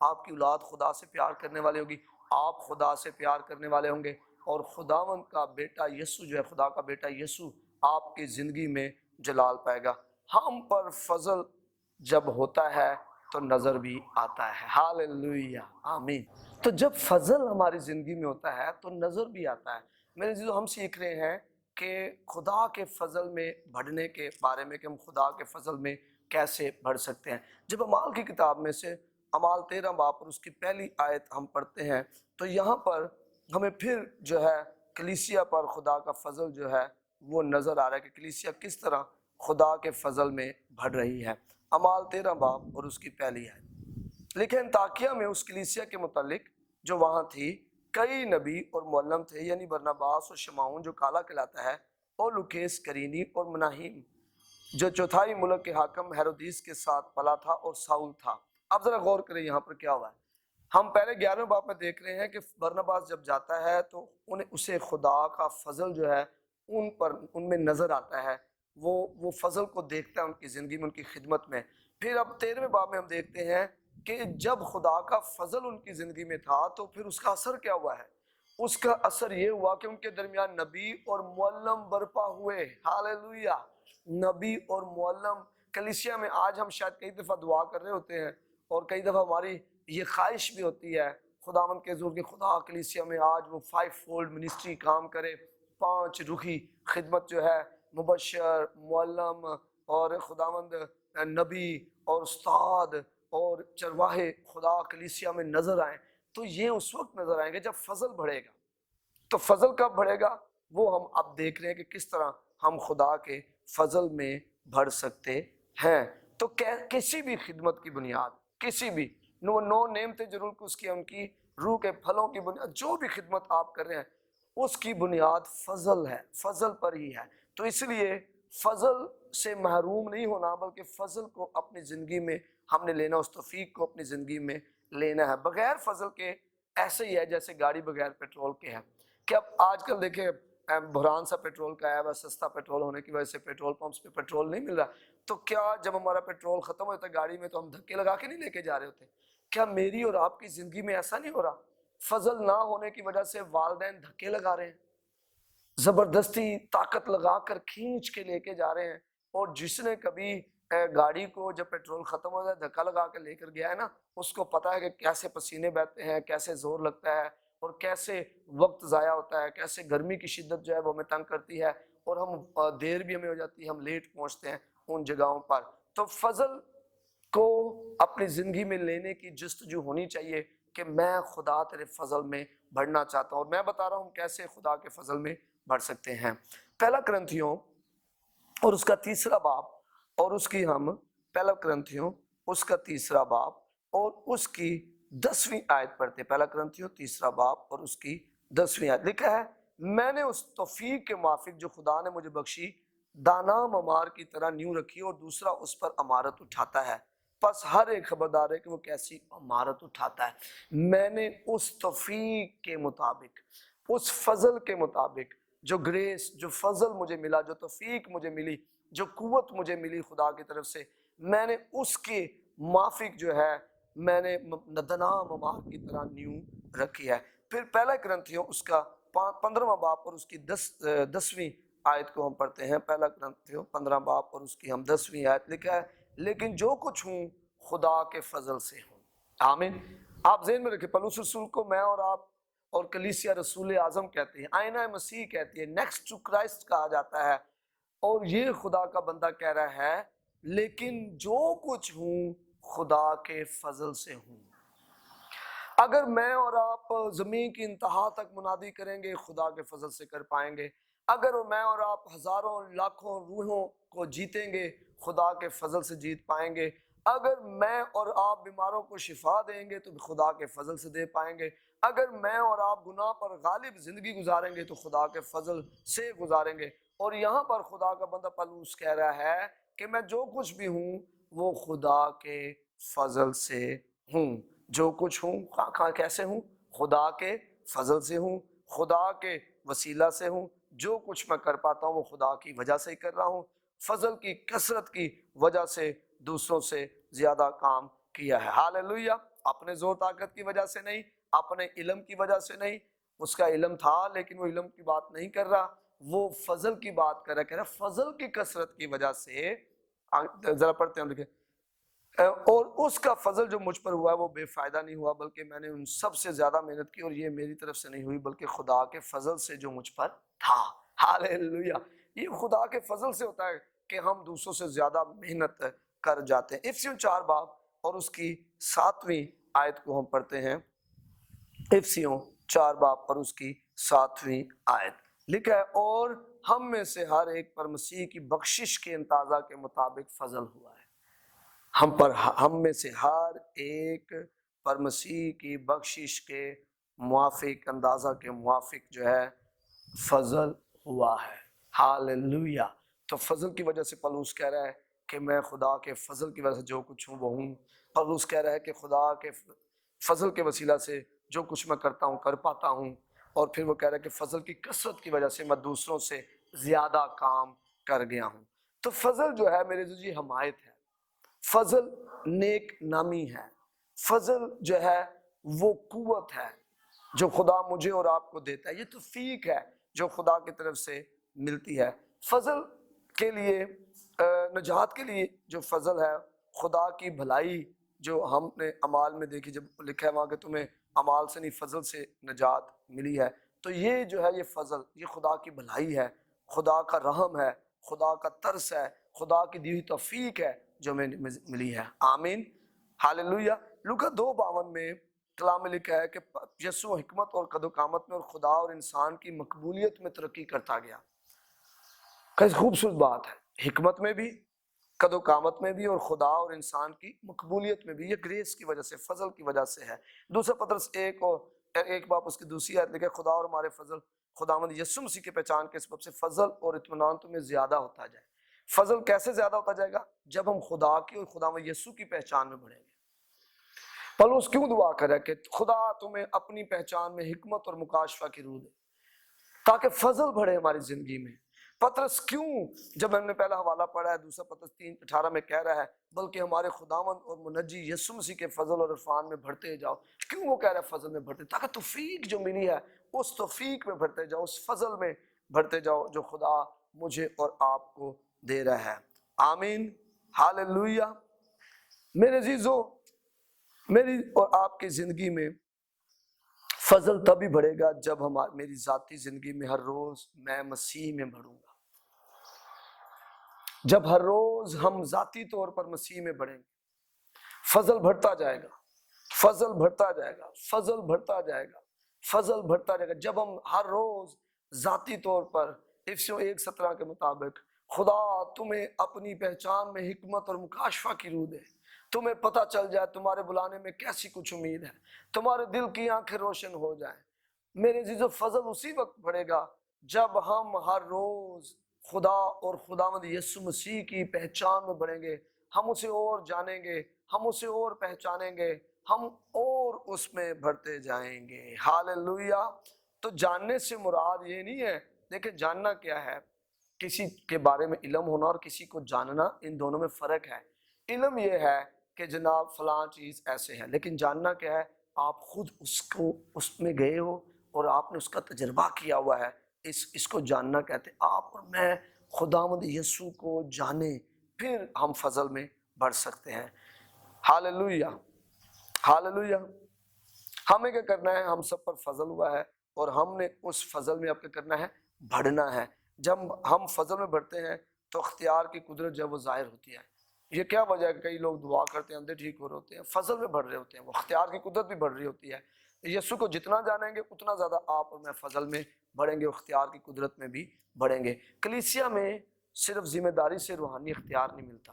آپ کی اولاد خدا سے پیار کرنے والے ہوگی، آپ خدا سے پیار کرنے والے ہوں گے، اور خداوند کا بیٹا یسوع جو ہے، خدا کا بیٹا یسوع آپ کی زندگی میں جلال پائے گا۔ ہم پر فضل جب ہوتا ہے تو نظر بھی آتا ہے۔ ہاللیلویہ، آمین۔ تو جب فضل ہماری زندگی میں ہوتا ہے تو نظر بھی آتا ہے۔ میرے عزیزو، ہم سیکھ رہے ہیں کہ خدا کے فضل میں بڑھنے کے بارے میں، کہ ہم خدا کے فضل میں کیسے بڑھ سکتے ہیں۔ جب اعمال کی کتاب میں سے اعمال 13 باب اور اس کی پہلی آیت ہم پڑھتے ہیں تو یہاں پر ہمیں پھر جو ہے کلیسیا پر خدا کا فضل جو ہے وہ نظر آ رہا ہے کہ کلیسیا کس طرح خدا کے فضل میں بڑھ رہی ہے۔ اعمال 13 باب اور اس کی پہلی آیت، لیکن تاکیہ میں اس کلیسیا کے متعلق جو وہاں تھی کئی نبی اور معلم تھے، یعنی برناباس اور شمعون جو کالا کہلاتا ہے، اور لوکیس کرینی اور مناہیم جو چوتھائی ملک کے حاکم ہیرودیس کے ساتھ پلا تھا، اور ساؤل تھا۔ اب ذرا غور کریں یہاں پر کیا ہوا ہے۔ ہم پہلے 11ویں باب میں دیکھ رہے ہیں کہ برناباس جب جاتا ہے تو اسے خدا کا فضل جو ہے ان میں نظر آتا ہے، وہ فضل کو دیکھتا ہے ان کی زندگی میں، ان کی خدمت میں۔ پھر اب 13ویں باب میں ہم دیکھتے ہیں کہ جب خدا کا فضل ان کی زندگی میں تھا تو پھر اس کا اثر کیا ہوا ہے؟ اس کا اثر یہ ہوا کہ ان کے درمیان نبی اور معلم برپا ہوئے۔ ہاللیلویہ، نبی اور معلم۔ کلیسیا میں آج ہم شاید کئی دفعہ دعا کر رہے ہوتے ہیں، اور کئی دفعہ ہماری یہ خواہش بھی ہوتی ہے خداوند کے حضور کہ خدا کلیسیا میں آج وہ 5 فولڈ منسٹری کام کرے، 5 رخی خدمت جو ہے، مبشر، معلم اور خداوند نبی اور استاد اور چرواہے خدا کلیسیا میں نظر آئیں۔ تو یہ اس وقت نظر آئیں گے جب فضل بڑھے گا۔ تو فضل کب بڑھے گا؟ وہ ہم اب دیکھ رہے ہیں کہ کس طرح ہم خدا کے فضل میں بڑھ سکتے ہیں۔ تو کسی بھی خدمت کی بنیاد، کسی بھی نو نیم تھے ضرور کہ اس کی ان کی روح کے پھلوں کی بنیاد، جو بھی خدمت آپ کر رہے ہیں اس کی بنیاد فضل ہے، فضل پر ہی ہے۔ تو اس لیے فضل سے محروم نہیں ہونا، بلکہ فضل کو اپنی زندگی میں ہم نے لینا، اس توفیق کو اپنی زندگی میں لینا ہے۔ بغیر فضل کے ایسے ہی ہے جیسے گاڑی بغیر پیٹرول کے ہے۔ کہ اب آج کل دیکھیں بحران سا پیٹرول کا ہے، سستا پیٹرول ہونے کی وجہ سے پیٹرول پمپس پہ پیٹرول نہیں مل رہا، تو کیا جب ہمارا پیٹرول ختم ہوتا ہے گاڑی میں تو ہم دھکے لگا کے نہیں لے کے جا رہے ہوتے؟ کیا میری اور آپ کی زندگی میں ایسا نہیں ہو رہا؟ فضل نہ ہونے کی وجہ سے والدین دھکے لگا رہے ہیں، زبردستی طاقت لگا کر کھینچ کے لے کے جا رہے ہیں، اور جس نے کبھی گاڑی کو جب پیٹرول ختم ہو جائے دھکا لگا کے لے کر گیا ہے نا، اس کو پتا ہے کہ کیسے پسینے بہتے ہیں، کیسے زور لگتا ہے، اور کیسے وقت ضائع ہوتا ہے، کیسے گرمی کی شدت جو ہے وہ ہمیں تنگ کرتی ہے، اور ہم دیر بھی ہمیں ہو جاتی ہے، ہم لیٹ پہنچتے ہیں ان جگہوں پر۔ تو فضل کو اپنی زندگی میں لینے کی جستجو ہونی چاہیے کہ میں خدا تیرے فضل میں بڑھنا چاہتا ہوں، اور میں بتا رہا ہوں کیسے خدا کے فضل میں بڑھ سکتے ہیں۔ پہلا کرنتھیوں اور اس کا 3 باب اور اس کی ہم پہلا کرنتھیوں اس کا 3 باب اور اس کی 10ویں آیت پڑھتے ہیں۔ پہلا کرنتھیوں 3 باب اور اس کی 10ویں آیت لکھا ہے، میں نے اس توفیق کے موافق جو خدا نے مجھے بخشی دانا ممار کی طرح نیو رکھی، اور دوسرا اس پر امارت اٹھاتا ہے، پس ہر ایک خبردار ہے کہ وہ کیسی امارت اٹھاتا ہے۔ میں نے اس توفیق کے مطابق، اس فضل کے مطابق، جو گریس، جو فضل مجھے ملا، جو توفیق مجھے ملی، جو قوت مجھے ملی خدا کی طرف سے، میں نے اس کے موافق جو ہے میں نے دنا ممار کی طرح نیو رکھی ہے۔ پھر پہلا کرنتھیوں اس کا 15واں باب اور اس کی 10ویں آیت کو ہم پڑھتے ہیں۔ پہلا کرنتھیوں 15 باب اور اس کی ہم 10ویں آیت لکھا ہے، لیکن جو کچھ ہوں خدا کے فضل سے ہوں۔ آمین۔ آپ ذہن میں رکھیں، پولس رسول کو میں اور آپ اور کلیسیا رسول اعظم کہتے ہیں، آئینہ مسیح کہتی ہے، نیکسٹ ٹو کرائسٹ کہا جاتا ہے، اور یہ خدا کا بندہ کہہ رہا ہے لیکن جو کچھ ہوں خدا کے فضل سے ہوں۔ اگر میں اور آپ زمین کی انتہا تک منادی کریں گے خدا کے فضل سے کر پائیں گے، اگر میں اور آپ ہزاروں لاکھوں روحوں کو جیتیں گے خدا کے فضل سے جیت پائیں گے، اگر میں اور آپ بیماروں کو شفا دیں گے تو خدا کے فضل سے دے پائیں گے، اگر میں اور آپ گناہ پر غالب زندگی گزاریں گے تو خدا کے فضل سے گزاریں گے۔ اور یہاں پر خدا کا بندہ پولس کہہ رہا ہے کہ میں جو کچھ بھی ہوں وہ خدا کے فضل سے ہوں، جو کچھ ہوں کیسے ہوں؟ خدا کے فضل سے ہوں، خدا کے وسیلہ سے ہوں، جو کچھ میں کر پاتا ہوں وہ خدا کی وجہ سے ہی کر رہا ہوں، فضل کی کثرت کی وجہ سے دوسروں سے زیادہ کام کیا ہے۔ ہاللیلویہ۔ اپنے زور طاقت کی وجہ سے نہیں، اپنے علم کی وجہ سے نہیں، اس کا علم تھا لیکن وہ علم کی بات نہیں کر رہا، وہ فضل کی بات کر رہا ہے، کہہ رہا فضل کی کثرت کی وجہ سے، ذرا پڑھتے ہیں ہم، دیکھیں، اور اس کا فضل جو مجھ پر ہوا ہے وہ بے فائدہ نہیں ہوا، بلکہ میں نے ان سب سے زیادہ محنت کی، اور یہ میری طرف سے نہیں ہوئی بلکہ خدا کے فضل سے جو مجھ پر تھا۔ ہاللیلویہ! یہ خدا کے فضل سے ہوتا ہے کہ ہم دوسروں سے زیادہ محنت کر جاتے ہیں۔ افسیوں 4 باب اور اس کی 7ویں آیت کو ہم پڑھتے ہیں۔ افسیوں 4 باب اور اس کی 7ویں آیت لکھا ہے، اور ہم میں سے ہر ایک پر مسیح کی بخشش کے اندازہ کے مطابق فضل ہوا ہے۔ ہم میں سے ہر ایک پر مسیح کی بخشش کے موافق، اندازہ کے موافق جو ہے فضل ہوا ہے۔ ہاللیلویہ! تو فضل کی وجہ سے پولس کہہ رہا ہے کہ میں خدا کے فضل کی وجہ سے جو کچھ ہوں وہ ہوں۔ پولس کہہ رہا ہے کہ خدا کے فضل کے وسیلہ سے جو کچھ میں کرتا ہوں کر پاتا ہوں، اور پھر وہ کہہ رہا ہے کہ فضل کی کثرت کی وجہ سے میں دوسروں سے زیادہ کام کر گیا ہوں۔ تو فضل جو ہے میرے جی حمایت ہے، فضل نیک نامی ہے، فضل جو ہے وہ قوت ہے جو خدا مجھے اور آپ کو دیتا ہے، یہ توفیق ہے جو خدا کی طرف سے ملتی ہے۔ فضل کے لیے، نجات کے لیے جو فضل ہے، خدا کی بھلائی جو ہم نے اعمال میں دیکھی، جب لکھا ہے وہاں کہ تمہیں اعمال سے نہیں فضل سے نجات ملی ہے، تو یہ جو ہے یہ فضل، یہ خدا کی بھلائی ہے، خدا کا رحم ہے، خدا کا ترس ہے، خدا کی دی ہوئی توفیق ہے جو میں ملی ہے۔ آمین، ہاللیلویہ۔ لوکا 2:52 میں کلام میں لکھا ہے کہ یسوع حکمت اور قد و قامت میں اور خدا اور انسان کی مقبولیت میں ترقی کرتا گیا۔ کیسی خوبصورت بات ہے، حکمت میں بھی، قد و قامت میں بھی، اور خدا اور انسان کی مقبولیت میں بھی۔ یہ گریس کی وجہ سے، فضل کی وجہ سے ہے۔ دوسرا پطرس 1 اور 1 باب اس کی دوسری آیت لکھا ہے، خدا اور ہمارے فضل خداوند یسوع مسیح کی پہچان کے سبب سے فضل اور اطمینان تمہیں زیادہ ہوتا جائے۔ فضل کیسے زیادہ ہوتا جائے گا؟ جب ہم خدا کی اور خداوند یسوع کی پہچان میں بڑھیں گے۔ پولس کیوں دعا کرے کہ خدا تمہیں اپنی پہچان میں حکمت اور مکاشفہ کی روح دے تاکہ فضل بڑھے ہماری زندگی میں۔ پطرس کیوں، جب ہم نے پہلا حوالہ پڑھا ہے، دوسرا پطرس 3:18 میں کہہ رہا ہے بلکہ ہمارے خداوند اور منجی یسوع مسیح کے فضل اور عرفان میں بڑھتے جاؤ۔ کیوں وہ کہہ رہا ہے فضل میں بڑھتے؟ تاکہ توفیق جو ملی ہے اس توفیق میں بڑھتے جاؤ، اس فضل میں بڑھتے جاؤ جو خدا مجھے اور آپ کو دے رہا ہے۔ آمین، ہاللیلویہ۔ میرے عزیزو، میری اور آپ کی زندگی میں فضل تبھی بڑھے گا جب میری ذاتی زندگی میں ہر روز میں مسیح میں بڑھوں گا۔ جب ہر روز ہم ذاتی طور پر مسیح میں بڑھیں گے، فضل بڑھتا جائے گا، فضل بڑھتا جائے گا، فضل بڑھتا جائے گا، فضل بڑھتا جائے گا۔ جب ہم ہر روز ذاتی طور پر افسیوں 1:17 کے مطابق خدا تمہیں اپنی پہچان میں حکمت اور مکاشفہ کی روح دے، تمہیں پتہ چل جائے تمہارے بلانے میں کیسی کچھ امید ہے، تمہارے دل کی آنکھیں روشن ہو جائیں۔ میرے عزیزو، فضل اسی وقت بڑھے گا جب ہم ہر روز خدا اور خداوند یسوع مسیح کی پہچان میں بڑھیں گے، ہم اسے اور جانیں گے، ہم اسے اور پہچانیں گے، ہم اور اس میں بڑھتے جائیں گے۔ ہاللیلویہ۔ تو جاننے سے مراد یہ نہیں ہے، دیکھیں جاننا کیا ہے، کسی کے بارے میں علم ہونا اور کسی کو جاننا، ان دونوں میں فرق ہے۔ علم یہ ہے کہ جناب فلاں چیز ایسے ہے، لیکن جاننا کیا ہے؟ آپ خود اس میں گئے ہو اور آپ نے اس کا تجربہ کیا ہوا ہے، اس کو جاننا کہتے ہیں۔ آپ اور میں خداوند یسوع کو جانیں، پھر ہم فضل میں بڑھ سکتے ہیں۔ ہاللیلویہ، ہاللیلویہ۔ ہمیں کیا کرنا ہے؟ ہم سب پر فضل ہوا ہے اور ہم نے اس فضل میں اب کیا کرنا ہے؟ بڑھنا ہے۔ جب ہم فضل میں بڑھتے ہیں تو اختیار کی قدرت جب وہ ظاہر ہوتی ہے۔ یہ کیا وجہ ہے کہ کئی لوگ دعا کرتے ہیں، اندھے ٹھیک ہو رہے ہوتے ہیں، فضل میں بڑھ رہے ہوتے ہیں، وہ اختیار کی قدرت بھی بڑھ رہی ہوتی ہے۔ یسوع کو جتنا جانیں گے اتنا زیادہ آپ اور میں فضل میں بڑھیں گے، اختیار کی قدرت میں بھی بڑھیں گے۔ کلیسیا میں صرف ذمہ داری سے روحانی اختیار نہیں ملتا۔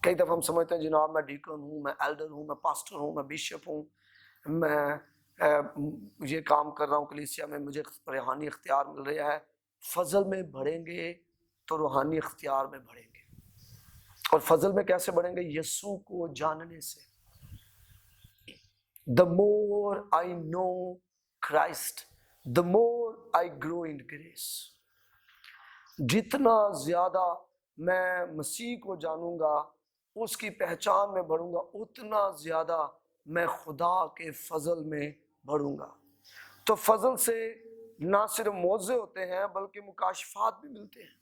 کئی دفعہ ہم سمجھتے ہیں جناب میں ڈیکن ہوں، میں ایلڈر ہوں، میں پاسٹر ہوں، میں بیشپ ہوں، میں یہ کام کر رہا ہوں کلیسیا میں، مجھے روحانی اختیار مل رہا ہے۔ فضل میں بڑھیں گے تو روحانی اختیار میں بڑھیں گے۔ اور فضل میں کیسے بڑھیں گے؟ یسوع کو جاننے سے۔ The more I know Christ, the more I grow in grace۔ جتنا زیادہ میں مسیح کو جانوں گا، اس کی پہچان میں بڑھوں گا، اتنا زیادہ میں خدا کے فضل میں بڑھوں گا۔ تو فضل سے نہ صرف موضوع ہوتے ہیں بلکہ مکاشفات بھی ملتے ہیں۔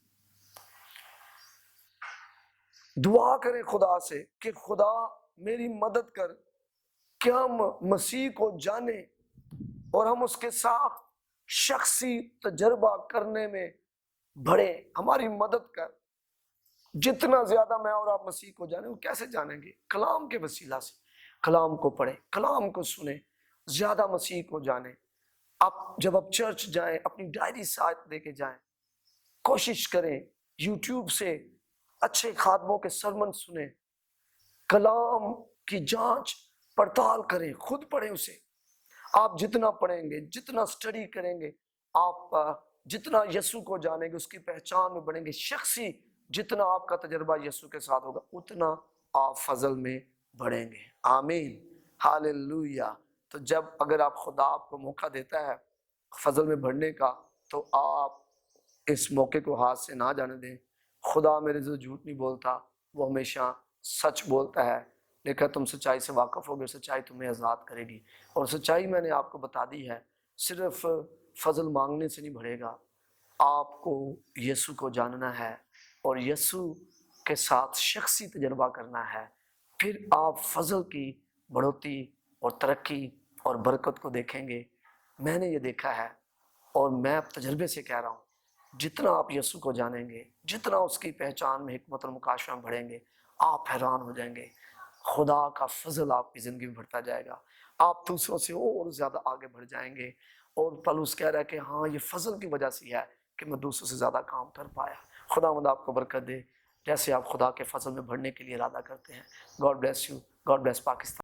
دعا کریں خدا سے کہ خدا میری مدد کر کہ ہم مسیح کو جانیں اور ہم اس کے ساتھ شخصی تجربہ کرنے میں بڑھیں۔ ہماری مدد کر، جتنا زیادہ میں اور آپ مسیح کو جانیں۔ وہ کیسے جانیں گے؟ کلام کے وسیلہ سے۔ کلام کو پڑھیں، کلام کو سنیں، زیادہ مسیح کو جانیں۔ جب آپ چرچ جائیں اپنی ڈائری ساتھ لے کے جائیں، کوشش کریں یوٹیوب سے اچھے خادموں کے سرمن سنیں، کلام کی جانچ پڑتال کریں، خود پڑھیں اسے۔ آپ جتنا پڑھیں گے، جتنا سٹڈی کریں گے، آپ جتنا یسوع کو جانیں گے، اس کی پہچان میں بڑھیں گے، شخصی جتنا آپ کا تجربہ یسوع کے ساتھ ہوگا اتنا آپ فضل میں بڑھیں گے۔ آمین، ہاللویہ۔ تو جب اگر آپ خدا آپ کو موقع دیتا ہے فضل میں بڑھنے کا، تو آپ اس موقع کو ہاتھ سے نہ جانے دیں۔ خدا میرے سے جھوٹ نہیں بولتا، وہ ہمیشہ سچ بولتا ہے۔ لیکن تم سچائی سے واقف ہوگے، سچائی تمہیں آزاد کرے گی۔ اور سچائی میں نے آپ کو بتا دی ہے، صرف فضل مانگنے سے نہیں بڑھے گا، آپ کو یسوع کو جاننا ہے اور یسوع کے ساتھ شخصی تجربہ کرنا ہے۔ پھر آپ فضل کی بڑھوتی اور ترقی اور برکت کو دیکھیں گے۔ میں نے یہ دیکھا ہے اور میں اب تجربے سے کہہ رہا ہوں، جتنا آپ یسوع کو جانیں گے، جتنا اس کی پہچان میں حکمت اور مکاشفہ میں بڑھیں گے، آپ حیران ہو جائیں گے۔ خدا کا فضل آپ کی زندگی میں بڑھتا جائے گا، آپ دوسروں سے اور زیادہ آگے بڑھ جائیں گے۔ اور پولس کہہ رہا ہے کہ ہاں یہ فضل کی وجہ سے ہے کہ میں دوسروں سے زیادہ کام کر پایا۔ خداوند آپ کو برکت دے جیسے آپ خدا کے فضل میں بڑھنے کے لیے ارادہ کرتے ہیں۔ God bless you, God bless Pakistan.